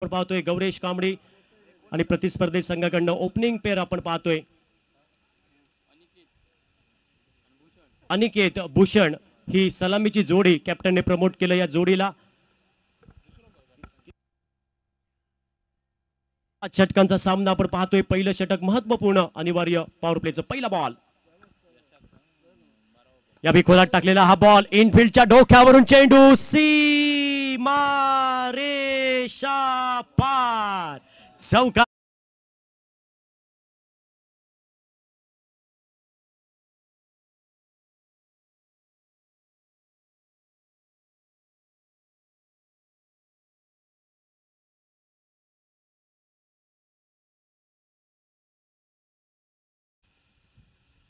आपण पाहतोय गौरेश कांबडी आणि प्रतिस्पर्धी संघाकडनं ओपनिंग पेअर आपण पाहतोय अनिकेत भूषण ही सलामीची जोडी कॅप्टनने प्रमोट केलं या जोडीला। षटकांचा सामना आपण पाहतोय पहिलं षटक महत्वपूर्ण अनिवार्य पॉवर प्लेचं पहिला बॉल या खोलात टाकलेला हा बॉल इनफिल्डच्या डोक्यावरून चेंडू सीमा रेषा पार चौका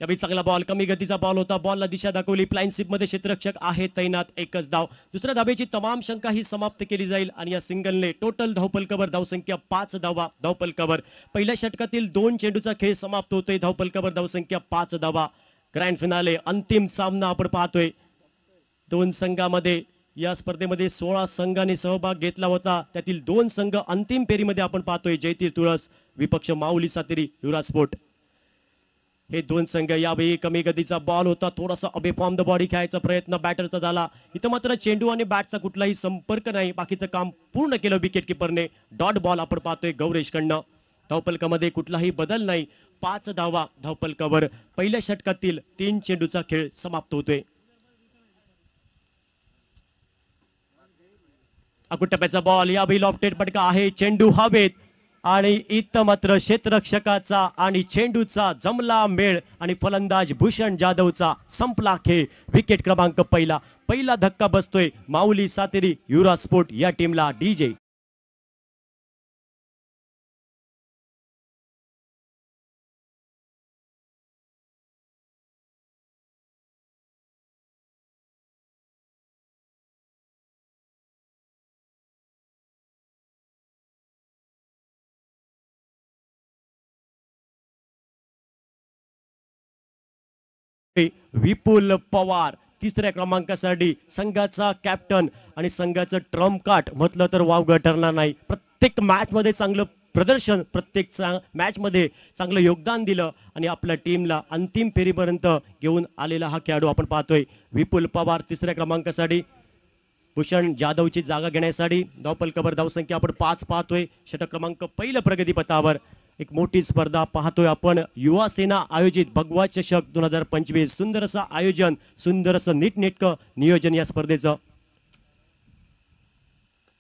यावेळी चांगला बॉल कमी गतीचा बॉल होता बॉलला दिशा दाखवली फ्लाइंग मध्ये क्षेत्ररक्षक आहे तैनात एकच धाव दुसऱ्या धावेची तमाम शंका ही समाप्त केली जाईल आणि या सिंगलने टोटल धावफलकावर धावसंख्या 5 धावा धावफलकावर पहिल्या षटकातील 2 चेंडूचा खेळ समाप्त होतोय धावफलकावर धावसंख्या 5 धावा ग्रँड फिनाले अंतिम सामना आपण पाहतोय दोन संघामध्ये या स्पर्धेमध्ये 16 संघांनी सहभाग घेतला होता त्यातील 2 संघ अंतिम फेरीमध्ये आपण पाहतोय जयतीर तुळस विपक्ष माऊली सातेरी युवराज स्पोर्ट हे 2 संघ यावेळी कमी गतीचा बॉल होता थोडासा अबेफॉर्म द बॉडी खेळायचा प्रयत्न बॅटरचा झाला इथं मात्र चेंडू आणि बॅटचा कुठलाही संपर्क नाही बाकीचं काम पूर्ण केलं विकेट किपरने डॉट बॉल आपण पाहतोय गौरेशकडनं धावफलकामध्ये कुठलाही बदल नाही 5 धावा धावफलकावर पहिल्या षटकातील 3 चेंडूचा खेळ समाप्त होतोय अकुटप्याचा बॉल यावेळी लॉफ्टेड फटका आहे चेंडू हवेत आणि इथं मात्र क्षेत्ररक्षकाचा आणि चेंडूचा जमला मेळ आणि फलंदाज भूषण जाधवचा संपला खेळ विकेट क्रमांक पहिला धक्का बसतोय माऊली सातेरी युवराज स्पोर्ट या टीमला डीजे विपुल पवार तिसऱ्या क्रमांकासाठी संघाचा कॅप्टन आणि संघाचं ट्रम्प कार्ड म्हटलं तर वावगं ठरणार नाही प्रत्येक मॅच मध्ये चांगलं प्रदर्शन प्रत्येक मॅच मध्ये चांगलं योगदान दिलं आणि आपल्या टीमला अंतिम फेरीपर्यंत घेऊन आलेला हा खेळाडू आपण पाहतोय विपुल पवार तिसऱ्या क्रमांकासाठी भूषण जाधवची जागा घेण्यासाठी धावफलकावर धावसंख्या आपण 5 पाहतोय षटक क्रमांक पहिलं प्रगतीपथावर एक मोठी स्पर्धा पाहतोय आपण युवा सेना आयोजित भगवा चषक 2025 सुंदर असं आयोजन सुंदर असं नीटनेटकं नियोजन या स्पर्धेचं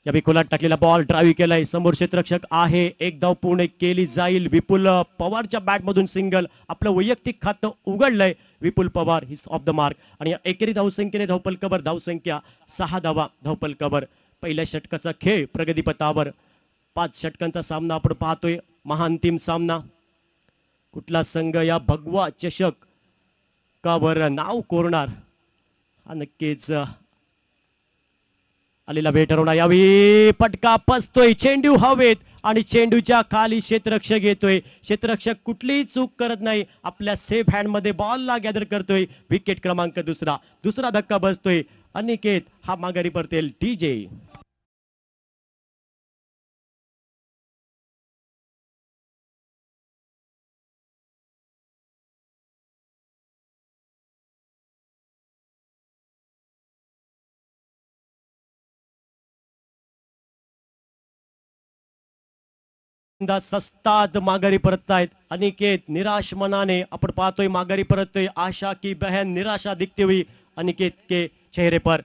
या खोलात टाकलेला बॉल ड्राईव्ह केलाय समोर क्षेत्ररक्षक आहे एक धाव पूर्ण केली जाईल विपुल पवारच्या बॅटमधून सिंगल आपलं वैयक्तिक खातं उघडलंय Vipul Pawar he's off the mark आणि एकेरी धावसंख्येने धावफलकावर धावसंख्या 6 धावा धावफलकावर पहिल्या षटकाचा खेळ प्रगतीपथावर 5 षटकांचा सामना आपण पाहतोय महाअंतिम सामना कुठला संघ या भगवा चषक कावर नाव कोरणार हा नक्कीच आलेला वेळ ठरवणार यावेळी फटका पसतोय चेंडू हवेत आणि चेंडूच्या खाली क्षेत्ररक्षक येतोय क्षेत्ररक्षक कुठलीही चूक करत नाही आपल्या सेफ हँड मध्ये बॉलला गॅदर करतोय विकेट क्रमांक दुसरा धक्का बसतोय अनिकेत हा माघारी परतेल डीजे सस्तात माघारी परततायत अनिकेत निराश मनाने आपण पाहतोय माघारी परततोय आशा की बहन निराशा दिखती हुई अनिकेत के चेहरे पर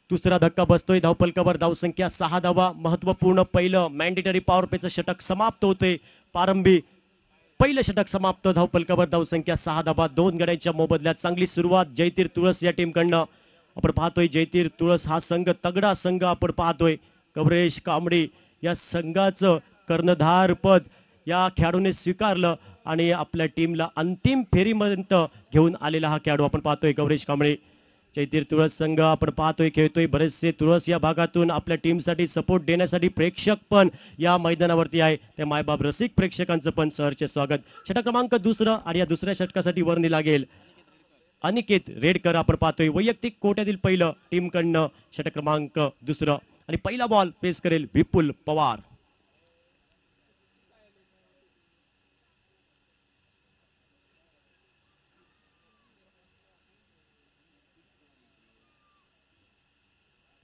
दुसरा धक्का बसतोय धावफलकावर धावसंख्या 6 धावा महत्वपूर्ण पहिलं मॅन्डेटरी पॉवर प्लेचं षटक समाप्त होते प्रारंभी पहिलं षटक समाप्त धावफलकावर धावसंख्या 6 धावा 2 गड्यांच्या मोबदल्यात चांगली सुरुवात जयतीर तुळस या टीमकडनं आपण पाहतोय जयतीर तुळस हा संघ तगडा संघ आपण पाहतोय गौरेश कांबडी या संघाचं कर्णधार पद या खेळाडूने स्वीकारलं आणि आपल्या टीमला अंतिम फेरीपर्यंत घेऊन आलेला हा खेळाडू आपण पाहतोय गौरेश कांबळे जयतीर तुळस संघ आपण पाहतोय खेळतोय बरेचसे तुळस या भागातून आपल्या टीमसाठी सपोर्ट देण्यासाठी प्रेक्षक पण या मैदानावरती आहे त्या मायबाप रसिक प्रेक्षकांचं पण सहर्ष स्वागत षटक क्रमांक दुसरं आणि या दुसऱ्या षटकासाठी वर्णी लागेल अनिकेत रेडकर आपण पाहतोय वैयक्तिक कोट्यातील पहिलं टीमकडनं षटक क्रमांक दुसरं आणि पहिला बॉल फेस करेल विपुल पवार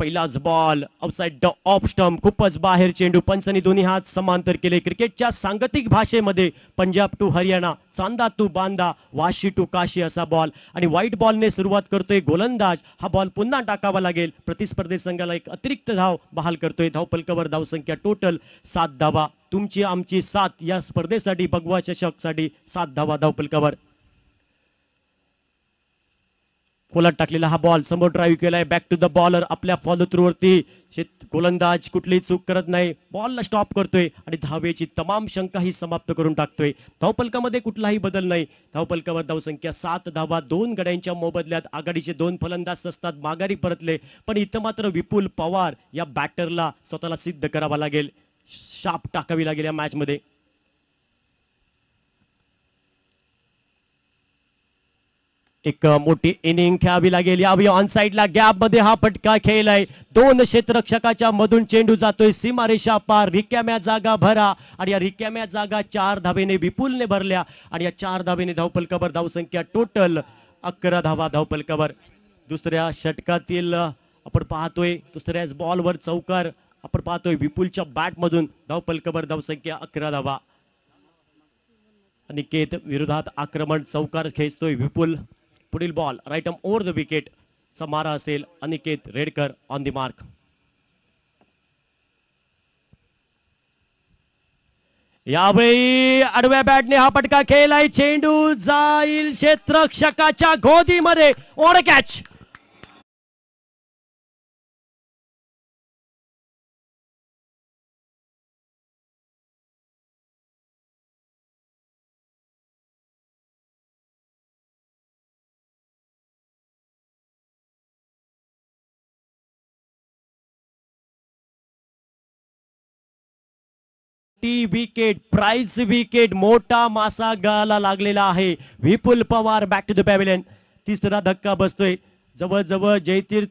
पहिलाच ball outside the off stump, खूपच बाहेर चेंडू. पंचांनी दोन्ही हात समांतर केले. क्रिकेटच्या सांगतिक भाषेमध्ये Punjab to Haryana, Chanda to Banda, Vashi to Kashi असा बॉल. आणि व्हाईट बॉलने सुरुवात करतोय गोलंदाज. हा बॉल पुन्हा टाकावा लागेल. प्रतिस्पर्धी संघाला एक अतिरिक्त धाव बहाल करतोय. धावफलकावर धावसंख्या टोटल 7 धावा. तुमची आमची 7 या स्पर्धेसाठी भगवा चषकसाठी 7 धावा धावफलकावर. खोलात टाकलेला हा बॉल समोर ड्राईव्ह केलाय. Back to the bowler. आपल्या फॉलो थ्रू वरती गोलंदाज कुठलीही चूक करत नाही. बॉलला स्टॉप करतोय आणि धावेची तमाम शंका ही समाप्त करून टाकतोय. धावफलकामध्ये कुठलाही बदल नाही. धावफलकावर धावसंख्या 7 धावा. 2 गड्यांच्या मोबदल्यात आघाडीचे 2 फलंदाज असतात माघारी परतले. पण इथं मात्र विपुल पवार या बॅटरला स्वतःला सिद्ध करावा लागेल. शाप टाकावी लागेल या मॅच मध्ये. एक मोठी इनिंग खेळावी लागेल. यावी ऑन साइडला गॅप मध्ये हा फटका खेळलाय. 2 क्षेत्ररक्षकाच्या मधून चेंडू जातोय सीमारेषा पार. रिकाम्या जागा भरा आणि या रिकाम्या जागा 4 धावेने विपुलने भरल्या. आणि या 4 धावेने धावफलकावर धावसंख्या टोटल 11 धावा धावफलकावर. दुसऱ्या षटकातील आपण पाहतोय दुसऱ्याच बॉलवर चौकार आपण पाहतोय विपुलच्या बॅट मधून. धावफलकावर धावसंख्या 11 धावा. अनिकेत विरोधात आक्रमण चौकार खेचतोय विपुल. पुढील ball right arm over the wicket चा मारा असेल. Aniket Redkar on the mark. यावेळी आडव्या बॅटने हा फटका खेळलाय. चेंडू जाईल क्षेत्ररक्षकाच्या गोदीमध्ये. Over catch. Wicket prize wicket मोठा मासा गळाला लागलेला आहे. Vipul Pawar back to the pavilion. तिसरा धक्का बसतोय. जवळजवळ जयतीर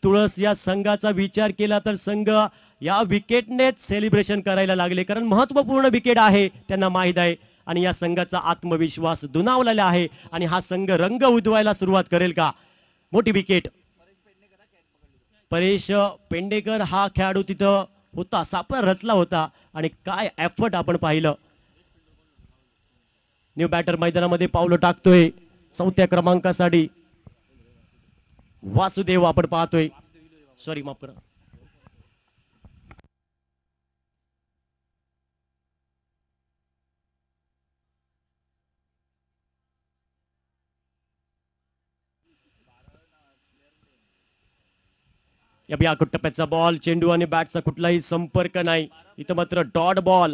तुळस या संघाचा विचार केला तर संघ या विकेटनेच सेलिब्रेशन करायला लागले. कारण महत्वपूर्ण विकेट आहे त्यांना माहित आहे. आणि या संघाचा आत्मविश्वास दुणावलेला आहे. आणि हा संघ रंग उधवायला सुरुवात करेल का. मोठी विकेट. परेश पेंडेकर हा खेळाडू तिथं होता. सापळा रचला होता. आणि काय एफर्ट आपण पाहिलं. न्यू बॅटर मैदानामध्ये पावलं टाकतोय 4थ्या क्रमांकासाठी वासुदेव आपण पाहतोय. सॉरी माफ करा. या टप्प्याचा बॉल. चेंडू आणि बॅटचा कुठलाही संपर्क नाही. इथं मात्र डॉट बॉल.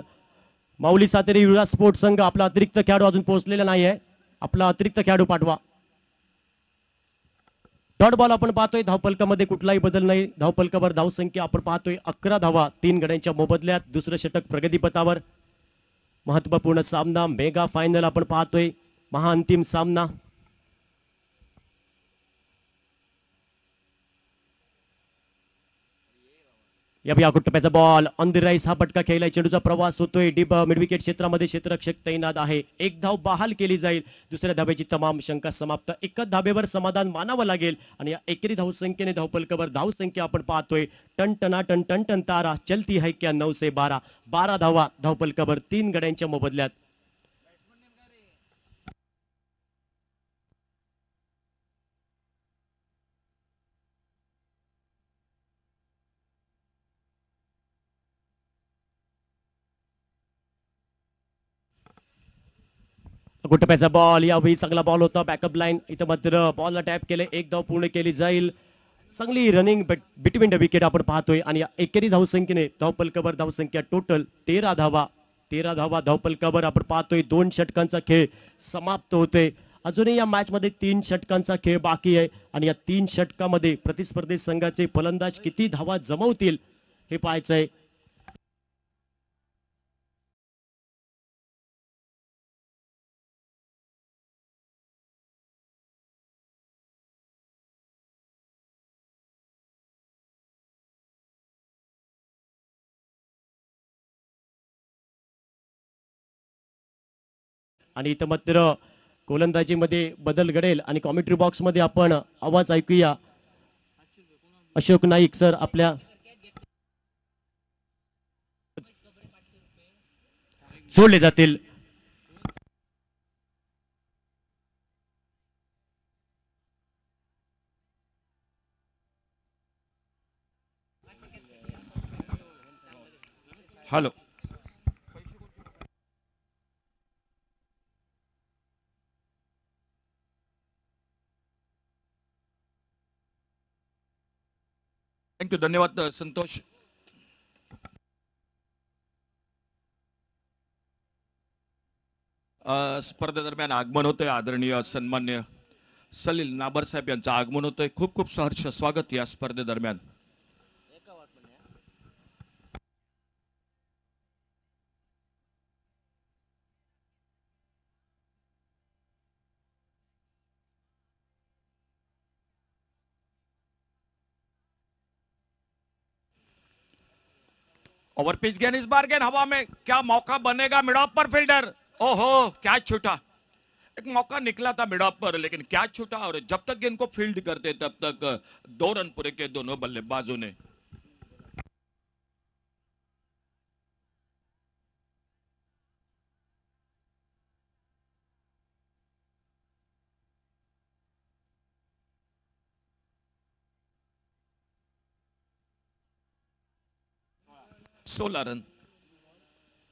माऊली सातेरी युवराज स्पोर्ट्स संघ आपला अतिरिक्त खेळाडू अजून पोहोचलेला नाहीये. आपला अतिरिक्त खेळाडू पाठवा. डॉट बॉल आपण पाहतोय. धावफलकामध्ये कुठलाही बदल नाही. धावफलकावर धावसंख्या आपण पाहतोय 11 धावा. 3 गड्यांच्या मोबदल्यात. दुसरं षटक प्रगतीपथावर. महत्वपूर्ण सामना मेगा फायनल आपण पाहतोय. महाअंतिम सामना. या टप्प्याचा बॉल ऑन द राईस. हा फटका खेळलाय. चेंडूचा प्रवास होतोय. डीप मिड विकेट क्षेत्रामध्ये क्षेत्ररक्षक तैनात आहे. 1 धाव बहाल केली जाईल. दुसऱ्या धाब्याची तमाम शंका समाप्त. एकच धाब्यावर समाधान मानावं लागेल. आणि या एकेरी धावसंख्येने धावफलकावर धावसंख्या आपण पाहतोय टन टना टन टन टन तारा चलती है क्या 9 से 12. 12 धावा धावफलकावर 3 गड्यांच्या मोबदल्यात. गुटप्याचा बॉल. यावेळी चांगला बॉल होता. Backup line. इथं मात्र बॉलला टॅप केले. 1 धाव पूर्ण केली जाईल. चांगली रनिंग बिटवीन द विकेट आपण पाहतोय. आणि या एकेरी धावसंख्येने धावफलकावर धावसंख्या टोटल 13 धावा. 13 धावा धावफलकावर आपण पाहतोय. 2 षटकांचा खेळ समाप्त होतोय. अजूनही या मॅच मध्ये 3 षटकांचा खेळ बाकी आहे. आणि या 3 षटकामध्ये प्रतिस्पर्धी संघाचे फलंदाज किती धावा जमवतील हे पाहायचंय. आणि इथं मात्र गोलंदाजीमध्ये बदल घडेल. आणि कॉमेंट्री बॉक्स मध्ये आपण आवाज ऐकूया. अशोक नाईक सर आपल्या सोडले जातील. हॅलो. थँक्यू, धन्यवाद संतोष. स्पर्धेदरम्यान आगमन होतंय आदरणीय सन्मान्य सलील नाबर साहेब यांचं आगमन होतंय. खूप खूप सहर्ष स्वागत या स्पर्धेदरम्यान. ओवर पिच गेंद, इस बार गेंद हवा में, क्या मौका बनेगा मिड ऑफ पर फील्डर. ओहो, क्या छूटा. एक मौका निकला था मिड ऑफ पर, लेकिन क्या छूटा. और जब तक गेंद को फील्ड करते तब तक 2 रन पूरे के दोनों बल्लेबाजों ने. सोलह रन.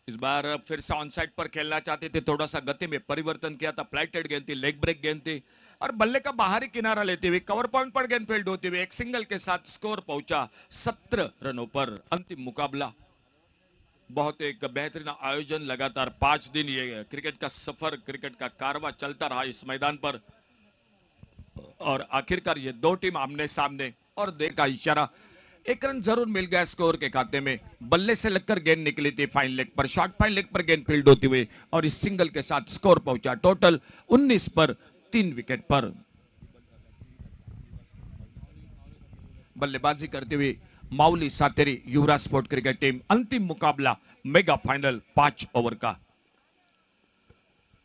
इस बार फिर से ऑन साइड पर खेलना चाहते थे, थोड़ा सा गति में परिवर्तन किया था. फ्लाइटेड गेंद थी, लेग ब्रेक गेंद थी और बल्ले का बाहरी किनारा लेते हुए कवर पॉइंट पर गेंद फील्ड होती हुई एक सिंगल के साथ स्कोर पहुंचा 17 रनों पर. अंतिम मुकाबला. बहुत एक बेहतरीन आयोजन. लगातार 5 दिन ये क्रिकेट का सफर, क्रिकेट का कारवा चलता रहा इस मैदान पर और आखिरकार ये 2 टीम आमने सामने. और देर का इशारा, 1 रन जरूर मिल गया स्कोर के खाते में. बल्ले से लगकर गेंद निकली थी फाइन लेग पर, शॉर्ट फाइन लेग पर गेंद फील्ड होती हुई और इस सिंगल के साथ स्कोर पहुंचा टोटल 19 पर 3 विकेट पर. बल्लेबाजी करते हुए माउली Sateri Yuvraj sport cricket team. अंतिम मुकाबला मेगा फाइनल 5 ओवर का.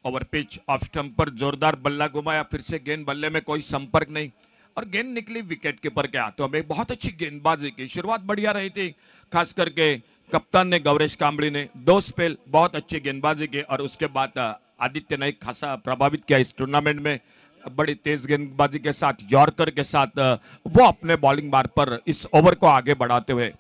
ओवर पिच ऑफ स्टंप पर जोरदार बल्ला घुमाया, फिर से गेंद बल्ले में कोई संपर्क नहीं और गेंद निकली विकेट कीपर के हाथों में. बहुत अच्छी गेंदबाजी की, शुरुआत बढ़िया रही थी. खास करके कप्तान ने गौरेश कांबड़ी ने 2 स्पेल बहुत अच्छी गेंदबाजी की और उसके बाद आदित्य नाइक खासा प्रभावित किया इस टूर्नामेंट में. बड़ी तेज गेंदबाजी के साथ, यॉर्कर के साथ वो अपने बॉलिंग मार्ग पर इस ओवर को आगे बढ़ाते हुए.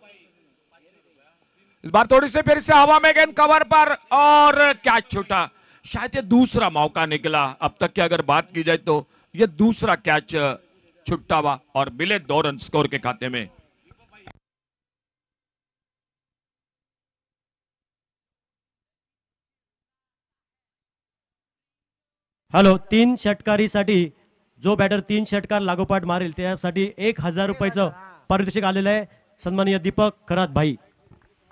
इस बार थोड़ी से फिर से हवा में गेंद कवर पर और कैच छूटा. शायद ये दूसरा मौका निकला. अब तक की अगर बात की जाए तो ये दूसरा कैच छुट्टा हुआ और मिले 2 रन स्कोर के खाते में. हॅलो. 3 षटकारीसाठी जो बॅटर 3 षटकार लागोपाठ मारेल त्यासाठी 1000 रुपयाचं पारितोषिक आलेलं आहे. सन्माननीय दीपक खरात भाई.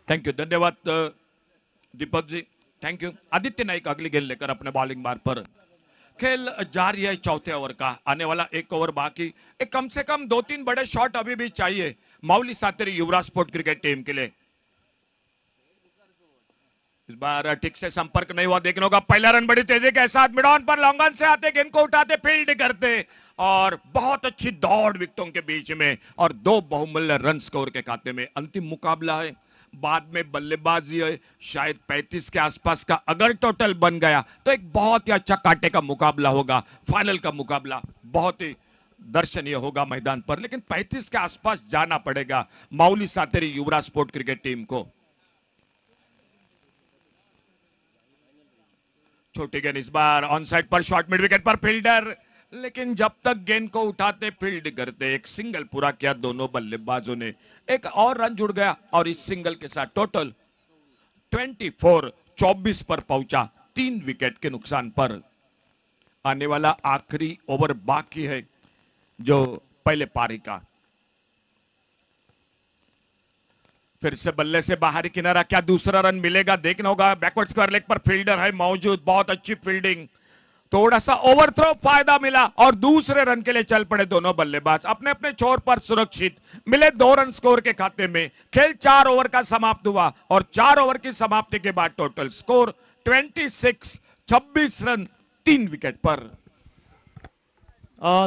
थैंक यू, धन्यवाद दीपक जी, थैंक यू. आदित्य नाइक अगली गेंद लेकर अपने बॉलिंग मार्ग पर. खेल जारी है चौथे ओवर का. आने वाला 1 ओवर बाकी. एक कम से कम 2-3 बड़े शॉट अभी भी चाहिए माउली Sateri Yuvraj sport cricket team के लिए. इस बार ठीक से संपर्क नहीं हुआ. देखने होगा पहला रन बड़ी तेजी के साथ मिड ऑन पर लॉन्ग ऑन से आते, गेंद को उठाते, फील्ड करते और बहुत अच्छी दौड़ विकेटों के बीच में और 2 बहुमूल्य रन स्कोर के खाते में. अंतिम मुकाबला है, बाद में बल्लेबाजी है. शायद 35 के आसपास का अगर टोटल बन गया तो एक बहुत ही अच्छा कांटे का मुकाबला होगा. फाइनल का मुकाबला बहुत ही दर्शनीय होगा मैदान पर, लेकिन 35 के आसपास जाना पड़ेगा Mauli Sateri Yuvraj sport cricket team को. छोटी गेंद इस बार ऑन साइड पर, शॉर्ट मिड विकेट पर फील्डर, लेकिन जब तक गेंद को उठाते, फील्ड करते, एक सिंगल पूरा किया दोनों बल्लेबाजों ने. एक और रन जुड़ गया और इस सिंगल के साथ टोटल 24 पर पहुंचा 3 विकेट के नुकसान पर. आने वाला आखिरी ओवर बाकी है जो पहले पारी का. फिर से बल्ले से बाहरी किनारा, क्या दूसरा रन मिलेगा देखना होगा. बैकवर्ड स्क्वायर लेग पर फील्डर है मौजूद, बहुत अच्छी फील्डिंग. थोड़ा सा ओवरथ्रो फायदा मिला और दूसरे रन के लिए चल पड़े दोनों बल्लेबाज अपने अपने छोर पर सुरक्षित. मिले 2 रन स्कोर के खाते में. खेल 4 ओवर का समाप्त हुआ और 4 ओवर की समाप्ति के बाद टोटल स्कोर 26 रन 3 विकेट पर.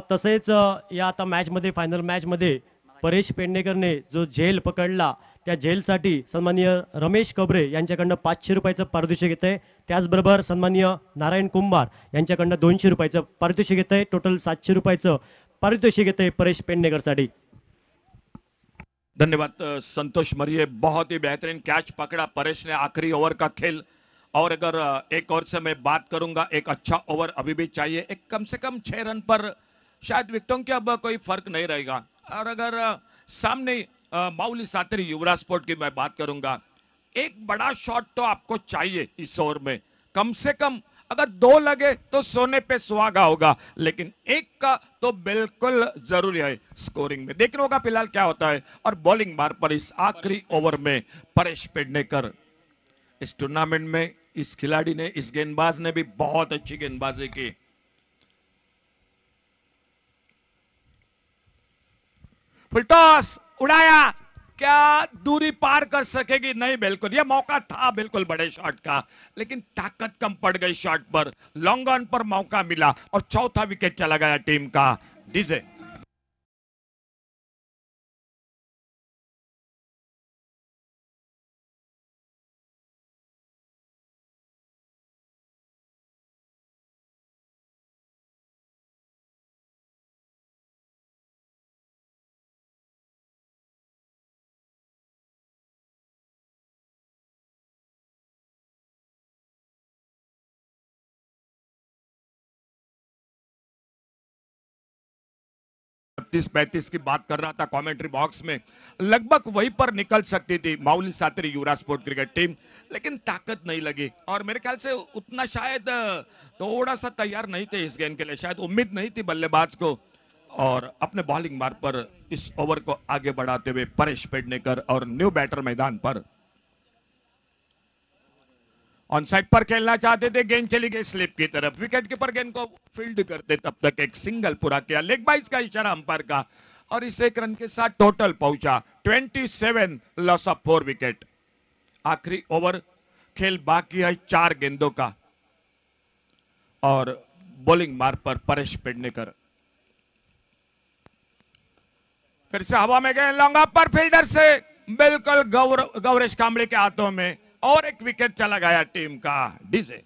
तसेच या आता मॅच मध्ये, फायनल मॅच मध्ये परेश पेडणेकरने जो झेल पकडला त्या झेलसाठी सन्माननीय रमेश कबरे यांच्याकडनं 500 रुपयाचं पारितोषिक येत आहे. त्याचबरोबर सन्माननीय नारायण कुंभार यांच्याकडनं 200 रुपयाचं पारितोषिक येत आहे. टोटल 700 रुपयाचं पारितोषिक येत आहे परेश पेडणेकरसाठी. धन्यवाद संतोष मरिए, बहुत ही बेहतरीन कैच पकड़ा परेश ने आखिरी ओवर का खेल। और अगर एक और से मैं बात करूंगा, एक अच्छा ओवर अभी भी चाहिए, एक कम से कम 6 रन पर शायद विकेटों के अब कोई फर्क नहीं रहेगा। और अगर सामने माउली सातरी युवराज स्पोर्ट की मैं बात करूंगा, एक बड़ा शॉट तो आपको चाहिए इस ओवर में, कम से कम अगर 2 लगे तो सोने पे सुहागा होगा, लेकिन एक का तो बिल्कुल जरूरी है स्कोरिंग में। देखना होगा फिलहाल क्या होता है। और बॉलिंग मार पर इस आखिरी ओवर में परेश पेडणेकर, इस टूर्नामेंट में इस खिलाड़ी ने, इस गेंदबाज ने भी बहुत अच्छी गेंदबाजी की। फुल टॉस उड़ाया, क्या दूरी पार कर सकेगी? नहीं, बिल्कुल यह मौका था बिल्कुल बड़े शॉट का, लेकिन ताकत कम पड़ गई शॉट पर। लॉन्ग ऑन पर मौका मिला और चौथा विकेट चला गया टीम का। डीजे तीस 35 की बात कर रहा था कमेंट्री बॉक्स में, लगभग वहीं पर निकल सकती थी माउली सातरी युवराज स्पोर्ट क्रिकेट टीम, लेकिन ताकत नहीं लगी। और मेरे ख्याल से उतना शायद थोड़ा सा तैयार नहीं थे इस गेंद के लिए, शायद उम्मीद नहीं थी बल्लेबाज को। और अपने बॉलिंग मार पर इस ओवर को आगे बढ़ाते हुए परेश पेडणेकर और न्यू बैटर मैदान पर ऑन साइड पर खेलना चाहते थे, गेंद चली गई स्लिप की तरफ। विकेट कीपर गेंद को फील्ड करते तब तक एक सिंगल पूरा किया, लेग बाइज का इशारा अंपायर का, और इस एक रन के साथ टोटल पहुंचा 27, लॉस ऑफ 4 विकेट। आखिरी ओवर, खेल बाकी है 4 गेंदों का। और बॉलिंग मार पर परेश पेडणेकर फिर से हवा में गए, लॉन्ग ऑफ पर फील्डर से बिल्कुल गौरेश कांबळे के हाथों में, और एक विकेट चला गया टीम का। डीजे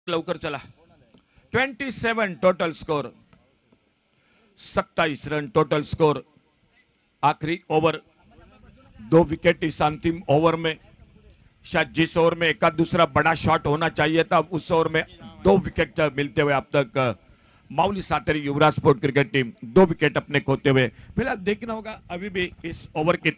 लवकर चला। 27 total score, 27 run total score. आखिरी ओवर, 2 विकेट इस अंतिम ओवर में। शायद जिस ओवर में एक दूसरा बड़ा शॉट होना चाहिए था, उस ओवर में 2 विकेट मिलते हुए अब तक माउली सातरी युवराज स्पोर्ट क्रिकेट टीम 2 विकेट अपने खोते हुए। फिलहाल देखना होगा अभी भी इस ओवर के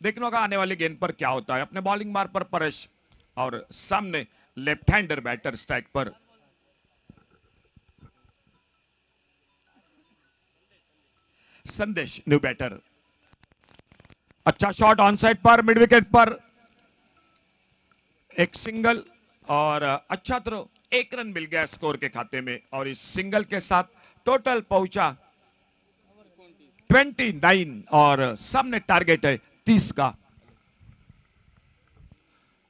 देखना होगा आने वाली गेंद पर क्या होता है। अपने बॉलिंग मार पर परेश, और सामने लेफ्ट हैंडर बैटर स्ट्राइक पर संदेश, न्यू बैटर। अच्छा शॉट ऑन साइड पर, मिड विकेट पर एक सिंगल, और अच्छा थ्रो, 1 रन मिल गया स्कोर के खाते में। और इस सिंगल के साथ टोटल पहुंचा 29, और सामने टारगेट है 30 का।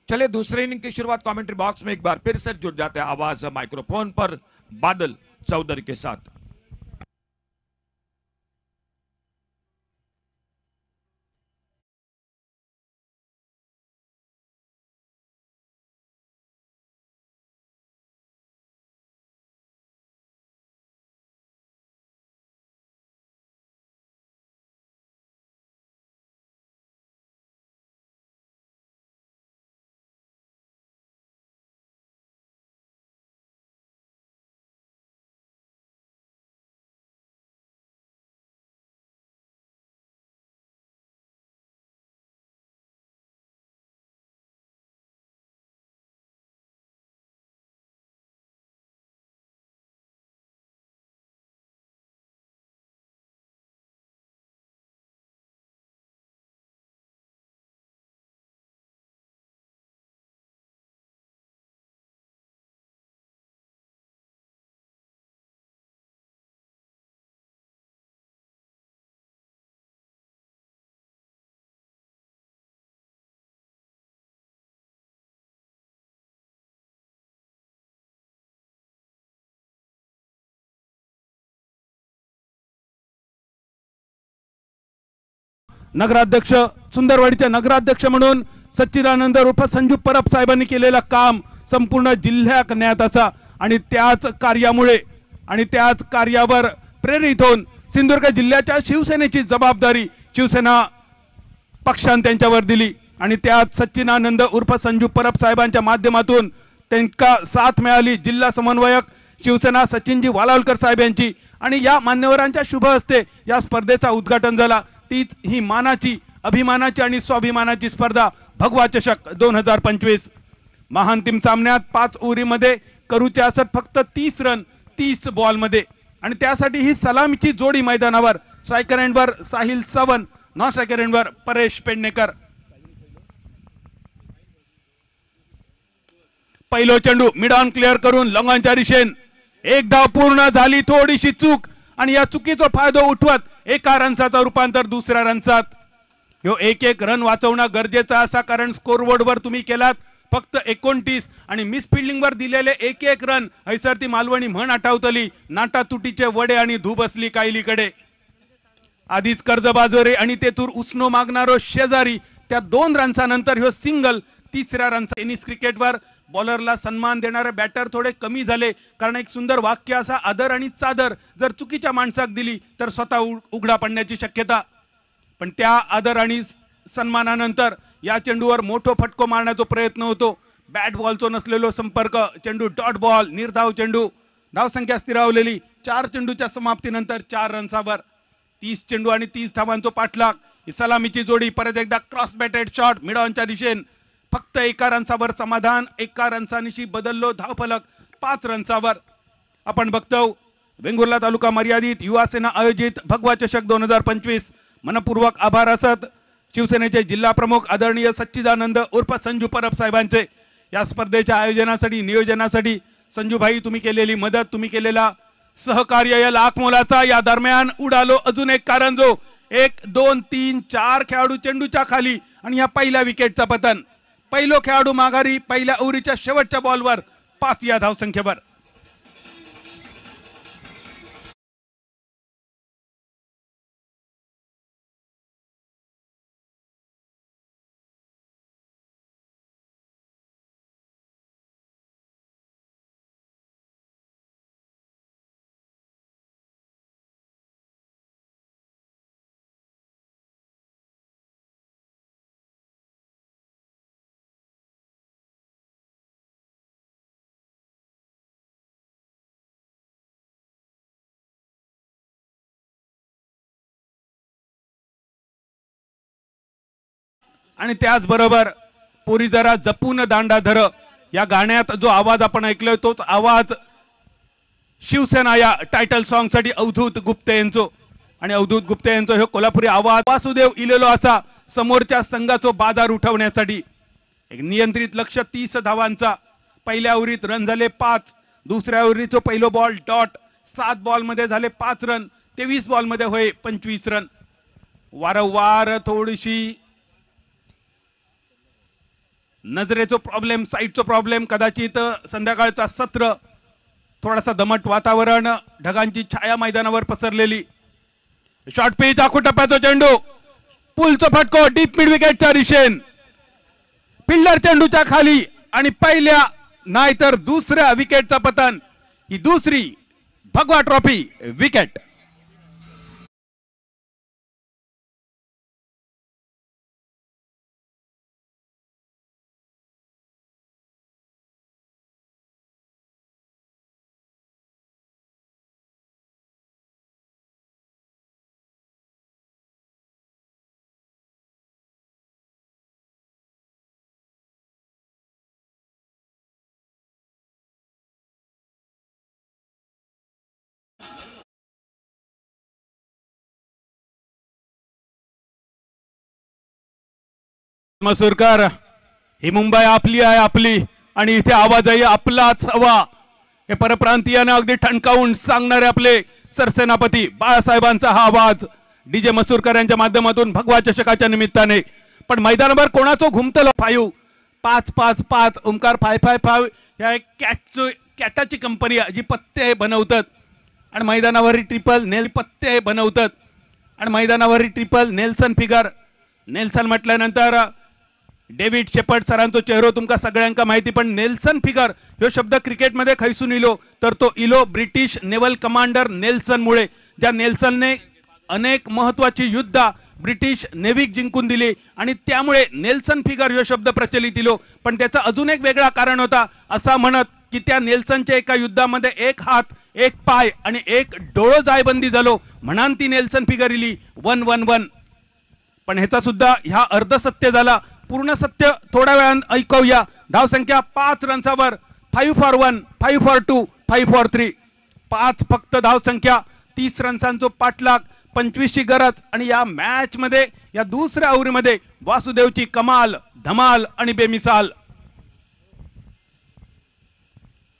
चले दूसरे इनिंग की शुरुआत कमेंट्री बॉक्स में एक बार फिर से जुड़ जाते हैं आवाज माइक्रोफोन पर बादल चौधरी के साथ। नगराध्यक्ष सुंदरवाडीचे नगराध्यक्ष म्हणून सच्चिदानंद उर्फ संजू परब साहेबांनी केलेलं काम संपूर्ण जिल्ह्यात ज्ञात असा आणि त्याच कार्यामुळे आणि त्याच कार्यावर प्रेरित होऊन सिंधुदुर्ग जिल्ह्याच्या शिवसेनेची जबाबदारी शिवसेना पक्षाने त्यांच्यावर दिली आणि त्यात सच्चिदानंद उर्फ संजू परब साहेबांच्या माध्यमातून त्यांना साथ मिळाली. जिल्हा समन्वयक शिवसेना सचिनजी वालावलकर साहेब यांची आणि या मान्यवरांच्या शुभ हस्ते या स्पर्धेचा उद्घाटन झाला. तीच ही मानाची अभिमानाची आणि स्वाभिमानाची स्पर्धा भगवा चषक 2025. महाअंतिम सामन्यात 5 ओव्हरीमध्ये करूचे असत फक्त 30 रन 30 बॉलमध्ये आणि त्यासाठी ही सलामीची जोडी मैदानावर. स्ट्रायकर एंडवर साहिल सावंत, नॉन स्ट्रायकर एंडवर परेश पेडणेकर. पहिलो चेंडू मिड ऑन क्लिअर करून लॉंगॉनच्या दिशेन एक धाव पूर्ण झाली. थोडीशी चूक आणि या चुकीचा फायदा उठवत एका रनचा रूपांतर दुसऱ्या रनचात. ह्यो एक रन वाचवणं गरजेचं असा कारण स्कोरबोर्डवर तुम्ही केलात फक्त 29 आणि मिस फिल्डिंगवर दिलेले एक रन हैसर ती मालवणी म्हण आठवतली. नाटा तुटीचे वडे आणि धू बसली कायलीकडे. आधीच कर्जबाजारी आणि तेथून उसनो मागणारो शेजारी त्या 2 रनचा नंतर ह्यो सिंगल तिसऱ्या रनचा. टेनिस क्रिकेटवर बॉलरला सन्मान देणारे बॅटर थोडे कमी झाले कारण एक सुंदर वाक्य असा आदर आणि चादर जर चुकीच्या माणसाक दिली तर स्वतः उघडा पडण्याची शक्यता. पण त्या आदर आणि सन्मानानंतर या चेंडूवर मोठो फटको मारण्याचा प्रयत्न होतो. बॅट बॉलचो नसलेलो संपर्क चेंडू डॉट बॉल निर्धाव चेंडू. धावसंख्या स्थिरावलेली 4 चेंडूच्या समाप्तीनंतर 4 रन्सावर 30 चेंडू आणि 30 धावांचा पाठलाग. ही सलामीची जोडी परत एकदा क्रॉस बॅटेड शॉट मिड ऑनच्या दिशेन फक्त 1 रनसावर समाधान. 1 रनसानिशी बदललो धावफलक 5 रनसावर. आपण बघतो वेंगुर्ला तालुका मर्यादित युवा सेना आयोजित भगवा चषक 2025 मनपूर्वक आभार असत शिवसेनेचे जिल्हा प्रमुख आदरणीय सच्चिदानंद उर्फ संजू परब साहेबांचे. या स्पर्धेच्या आयोजनासाठी नियोजनासाठी संजूभाई तुम्ही केलेली मदत तुम्ही केलेला सहकार्य या लाख मोलाचा. या दरम्यान उडालो अजून एक कारण जो 1 2 3 4 खेळाडू चेंडूच्या खाली आणि या पहिल्या विकेटचा पतन. पहिलो खेळाडू माघारी पहिल्या ओव्हरीच्या शेवटच्या बॉलवर 5 या धावसंख्येवर. आणि त्याचबरोबर पोरी जरा जपून दांडा धर या गाण्यात जो आवाज आपण ऐकलोय तोच आवाज शिवसेना या टायटल सॉन्ग साठी अवधूत गुप्ते यांचो. आणि अवधूत गुप्ते यांचो हे कोल्हापुरी आवाज वासुदेव इलेलो असा समोरच्या संघाचो बाजार उठवण्यासाठी. एक नियंत्रित लक्ष 30 धावांचा. पहिल्या ओव्हरीत रन झाले 5. दुसऱ्या ओव्हरीचो पहिलो बॉल डॉट. 7 बॉलमध्ये झाले 5 रन. 23 बॉलमध्ये होय 25 रन. वारंवार थोडीशी नजरेचो प्रॉब्लेम साईडचो प्रॉब्लेम कदाचित संध्याकाळचा सत्र थोडासा दमट वातावरण ढगांची छाया मैदानावर पसरलेली. शॉर्ट पिच आखू टप्प्याचा चेंडू पुलचा फटको डीप मिड विकेटच्या दिशेन. फिल्डर चेंडूच्या खाली आणि पहिल्या नाहीतर दुसऱ्या विकेटचा पतन. ही दुसरी भगवा ट्रॉफी विकेट. मसूरकर ही मुंबई आपली आहे आपली आणि इथे आवाजही आपलाच हवा हे परप्रांतीयांना अगदी ठणकावून सांगणारे आपले सरसेनापती बाळासाहेबांचा हा आवाज डीजे मसूरकर यांच्या माध्यमातून भगवा चषकाच्या निमित्ताने. पण मैदानावर कोणाचो घुमतलो 5 5 5 5 ओमकार 5 5 5 या कॅटाची कंपनी जी पत्ते बनवतात आणि मैदानावर ट्रिपल नेल पत्ते बनवतात आणि मैदानावर ट्रिपल नेल्सन फिगर. नेल्सन म्हटल्यानंतर डेव्हिड शेपर्ड सरांचो चेहरो तुमका सगळ्यांका माहिती, पण नेल्सन फिगर ह्यो शब्द क्रिकेटमध्ये खैसून इलो तर तो इलो ब्रिटिश नेव्हल कमांडर नेल्सन मुळे, ज्या नेल्सनने अनेक महत्वाची युद्ध ब्रिटिश नेव्हीक जिंकून दिली आणि त्यामुळे नेल्सन फिगर ह्यो शब्द प्रचलित इलो. पण त्याचा अजून एक वेगळा कारण होता, असा म्हणत की त्या नेल्सनच्या एका युद्धामध्ये एक हात एक पाय आणि एक डोळो जायबंदी झालो म्हणान ती नेल्सन फिगर इली 1-1-1. पण ह्याचा सुद्धा ह्या अर्धसत्य झाला. पूर्ण सत्य थोड्या वेळान ऐकूया. धावसंख्या 5 रन्सावर 5 for 1, 5 for 2, 5 for 3. 5 फक्त धावसंख्या, 30 रन्सांचो पाठलाग, 25 ची गरज. आणि या मॅच मध्ये या दुसऱ्या ओव्हरीमध्ये वासुदेवची कमाल, धमाल आणि बेमिसाल.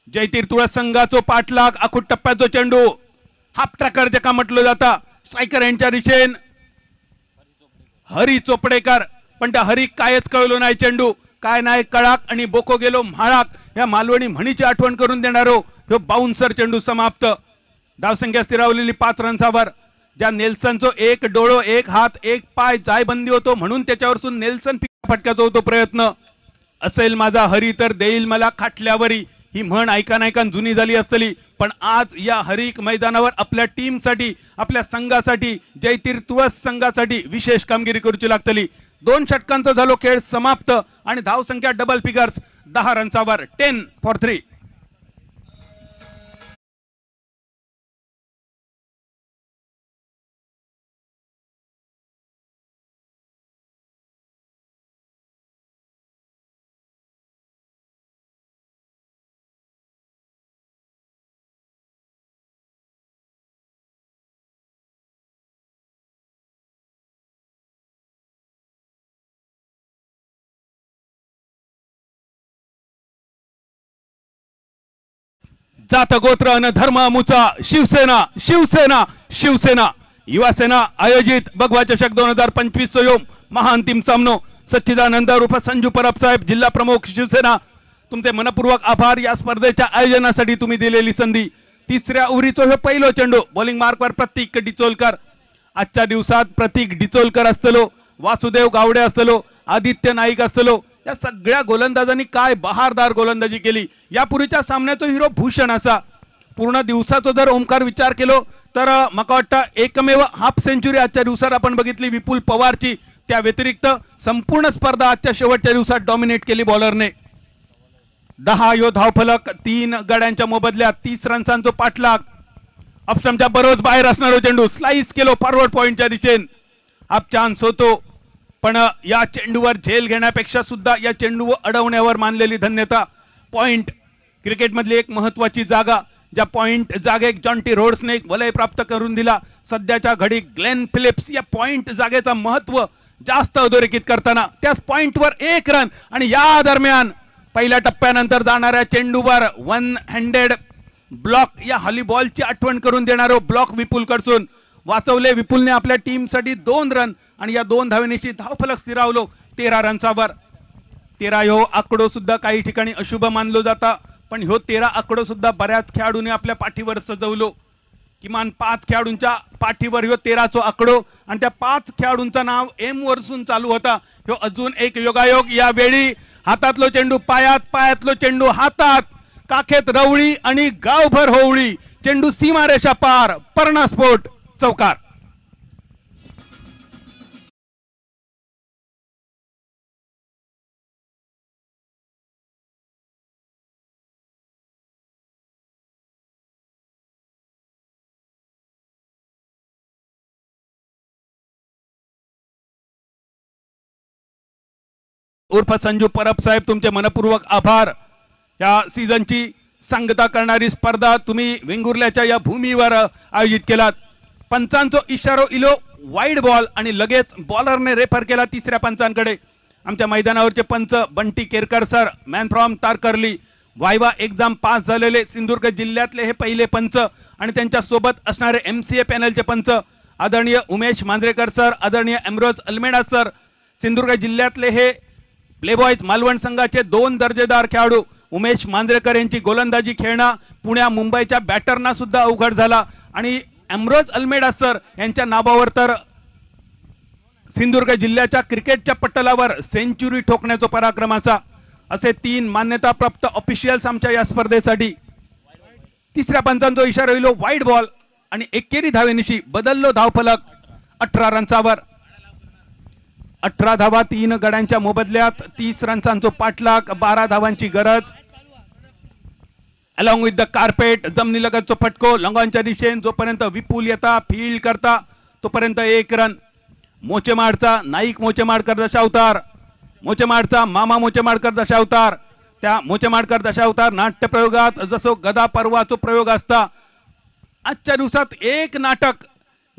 जयतीर तुळस संघाचो पाठलाग, आखूट टप्प्याचो चेंडू, हाफ ट्रॅकर ज्याका म्हटलं जाता, स्ट्रायकर यांच्या दिशेन हरी चोपडेकर. पण त्या हरी कायच कळलो नाही, चेंडू काय नाही कळाक आणि बोको गेलो म्हाळाक. या मालवणी म्हणीची आठवण करून देणारो ह्यो बाउन्सर चेंडू समाप्त. धावसंख्या स्थिरावलेली 5 रन्सावर. ज्या नेल्सनचो एक डोळो एक हात एक पाय जायबंदी होतो म्हणून त्याच्यावरसून नेल्सन फटक्याचा होतो प्रयत्न. असेल माझा हरी तर देईल मला खाटल्यावरी, ही म्हण ऐकान जुनी झाली असतली. पण आज या हरीक मैदानावर आपल्या टीमसाठी, आपल्या संघासाठी, जयतीर तुळस संघासाठी विशेष कामगिरी करूची लागतली. 2 षटकांचा झालो खेळ समाप्त आणि धावसंख्या डबल फिगर्स 10 रन्सावर 10 for 3. जात गोत्र अन धर्म मुचा शिवसेना शिवसेना शिवसेना युवा सेना आयोजित भगवा चषक 2025 योग महाअंतिम सामनो. सच्चिदानंद उर्फ संजू परब साहेब, जिल्हा प्रमुख शिवसेना, तुमचे मनपूर्वक आभार या स्पर्धेच्या आयोजनासाठी तुम्ही दिलेली संधी. तिसऱ्या ओव्हरीचो हे पहिलो चेंडू बॉलिंग मार्कवर प्रतीक डिचोलकर. आजच्या दिवसात प्रतीक डिचोलकर असतलो, वासुदेव गावडे असतलो, आदित्य नाईक असतलो, या सगळ्या गोलंदाजांनी काय बहारदार गोलंदाजी केली. यापूर्वीच्या सामन्याचा हिरो भूषण असा. पूर्ण दिवसाचा जर ओमकार विचार केलो तर मला वाटतं एकमेव हाफ सेंचुरी आजच्या दिवसात आपण बघितली विपुल पवारची. त्या व्यतिरिक्त संपूर्ण स्पर्धा आजच्या शेवटच्या दिवसात डॉमिनेट केली बॉलरने. 10 यो धावफलक, 3 गड्यांच्या मोबदल्यात 30 रन्सांचो पाठलाग. ऑफस्टंपच्या बरोबर बाहेर असणारो चेंडू स्लाइस केलो फॉरवर्ड पॉइंटच्या दिशेन. हाफ चान्स होतो, पण या चेंडूवर झेल घेण्यापेक्षा सुद्धा या चेंडू अडवण्यावर मानलेली धन्यता. पॉइंट क्रिकेटमधली एक महत्वाची जागा, ज्या पॉइंट जागेक जॉन्टी रोड्सने एक वलय प्राप्त करून दिला. सध्याच्या घडी ग्लेन फिलिप्स या पॉइंट जागेचा महत्व जास्त अधोरेखित करताना त्याच पॉइंटवर 1 रन आणि या दरम्यान पहिल्या टप्प्यानंतर जाणाऱ्या चेंडूवर 1 हँडेड ब्लॉक, या हॉलीबॉलची आठवण करून देणारो ब्लॉक विपुल कडसून वाचवले. विपुलने आपल्या टीमसाठी 2 रन आणि या 2 धावेनेची धावफलक स्थिरावलो 13 रन्सावर. 13 ह्यो आकडो सुद्धा काही ठिकाणी अशुभ मानलो जाता, पण ह्यो 13 आकडो सुद्धा बऱ्याच खेळाडूंनी आपल्या पाठीवर सजवलो. किमान 5 खेळाडूंच्या पाठीवर ह्यो 13चो आकडो आणि त्या 5 खेळाडूंचं नाव एम वरसून चालू होता. ह्यो अजून एक योगायोग. यावेळी हातातलो चेंडू पायात, पायातलो चेंडू हातात, काखेत रवळी आणि गावभर होवळी. चेंडू सीमारेषा पार, पर्णास्फोट, चौकार. उर्फ संजू परब साहेब, तुमचे मनपूर्वक आभार. या सीझनची सांगता करणारी स्पर्धा तुम्ही वेंगुर्ल्याच्या या भूमीवर आयोजित केलात. पंचांचो इशारो इलो वाईड बॉल आणि लगेच बॉलरने रेफर केला 3ऱ्या पंचांकडे. आमच्या मैदानावरचे पंच Bunty Kerkar sir, man from Tarkarli, viva exam pass झालेले सिंधुदुर्ग जिल्ह्यातले हे पहिले पंच आणि त्यांच्या सोबत असणारे MCA पॅनलचे पंच आदरणीय उमेश मांजरेकर सर, आदरणीय एम्ब्रोज अल्मेडा सर. सिंधुदुर्ग जिल्ह्यातले हे प्लेबॉयज मालवण संघाचे 2 दर्जेदार खेळाडू. उमेश मांजरेकर यांची गोलंदाजी खेळणं पुण्या मुंबईच्या बॅटरना सुद्धा अवघड झाला आणि एम्ब्रोज अल्मेडा सर यांच्या नावावर तर सिंधुदुर्ग जिल्ह्याच्या क्रिकेटच्या पटलावर सेंचुरी ठोकण्याचा पराक्रम असे 3 मान्यताप्राप्त ऑफिशियल्स आमच्या या स्पर्धेसाठी. तिसऱ्या पंचांचा इशारा होईल वाईड बॉल आणि एकेरी धावेनिशी बदललो धावफलक 18 रन्सावर. 18 धावा 3 गड्यांच्या मोबदल्यात 30 रन्सांचा पाठलाग 12 धावांची गरज. अलॉंग विथ द कार्पेट जमिनीलगतचा फटको लंगांच्या दिशेन जोपर्यंत विपुल येता फील्ड करता तोपर्यंत 1 रन. मोचेमाडचा नाईक मोचेमाडकर दशावतार, मोचेमाडचा मामा मोचेमाडकर दशावतार. त्या मोचेमाडकर दशावतार नाट्य प्रयोगात जसो गदा पर्वाचो प्रयोग असता आजच्या दिवसात एक नाटक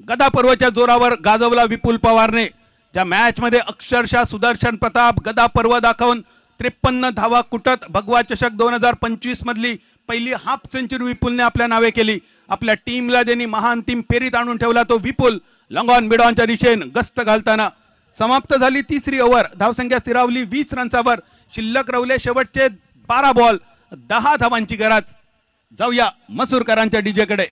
गदा पर्वाच्या जोरावर गाजवला विपुल पवारने. ज्या मॅच मध्ये अक्षरशः सुदर्शन प्रताप गदा पर्व दाखवून 53 धावा कुटत भगवा चषक 2025 मधली पहिली हाफ सेंचुरी विपुलने आपल्या नावे केली. आपल्या टीमला ज्यांनी महाअंतिम फेरीत आणून ठेवला तो विपुल लॉंग ऑन मिड ऑनच्या दिशेने गस्त घालताना. समाप्त झाली तिसरी ओव्हर. धावसंख्या स्थिरावली 20 रन्सावर. शिल्लक राहिले शेवटचे 12 बॉल 10 धावांची गरज. जाऊया मसूरकरांच्या डीजे कडे.